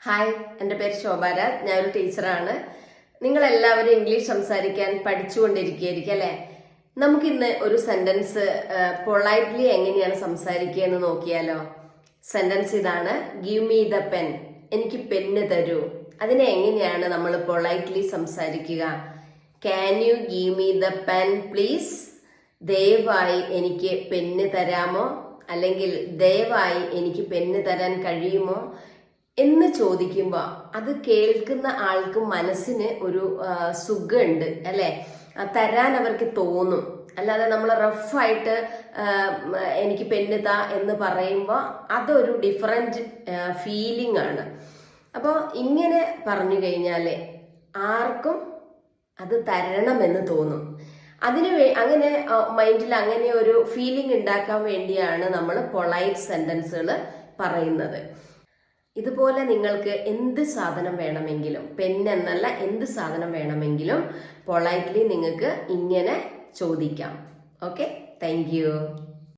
Hi, എൻ്റെ പേര് ശോഭാരാജ്. ഞാനൊരു ടീച്ചറാണ്. നിങ്ങളെല്ലാവരും ഇംഗ്ലീഷ് സംസാരിക്കാൻ പഠിച്ചുകൊണ്ടിരിക്കുകയായിരിക്കും അല്ലേ? നമുക്കിന്ന് ഒരു സെന്റൻസ് പൊളൈറ്റ്ലി എങ്ങനെയാണ് സംസാരിക്കുക എന്ന് നോക്കിയാലോ? സെന്റൻസ് ഇതാണ്: ഗിവ് മീ ദ പെൻ. എനിക്ക് പെന്ന് തരൂ. അതിനെ എങ്ങനെയാണ് നമ്മൾ പൊളൈറ്റ്ലി സംസാരിക്കുക? Can you give me the pen please? ദയവായി എനിക്ക് പെന്ന് തരാമോ? അല്ലെങ്കിൽ ദയവായി എനിക്ക് പെന്ന് തരാൻ കഴിയുമോ എന്ന് ചോദിക്കുമ്പോൾ അത് കേൾക്കുന്ന ആൾക്ക് മനസ്സിന് ഒരു സുഖമുണ്ട് അല്ലെ? തരാൻ അവർക്ക് തോന്നും. അല്ലാതെ നമ്മൾ റഫായിട്ട് എനിക്ക് പെന്ന് താ എന്ന് പറയുമ്പോൾ അതൊരു ഡിഫറെന്റ് ഫീലിംഗ് ആണ്. അപ്പോൾ ഇങ്ങനെ പറഞ്ഞു കഴിഞ്ഞാല് ആർക്കും അത് തരണമെന്ന് തോന്നും. അങ്ങനെ മൈൻഡിൽ അങ്ങനെ ഒരു ഫീലിംഗ് ഉണ്ടാക്കാൻ വേണ്ടിയാണ് നമ്മൾ പൊളൈറ്റ് സെന്റൻസുകൾ പറയുന്നത്. ഇതുപോലെ നിങ്ങൾക്ക് എന്ത് സാധനം വേണമെങ്കിലും, പെന്നെന്നല്ല, എന്ത് സാധനം വേണമെങ്കിലും പൊളൈറ്റ്ലി നിങ്ങൾക്ക് ഇങ്ങനെ ചോദിക്കാം. Okay, thank you.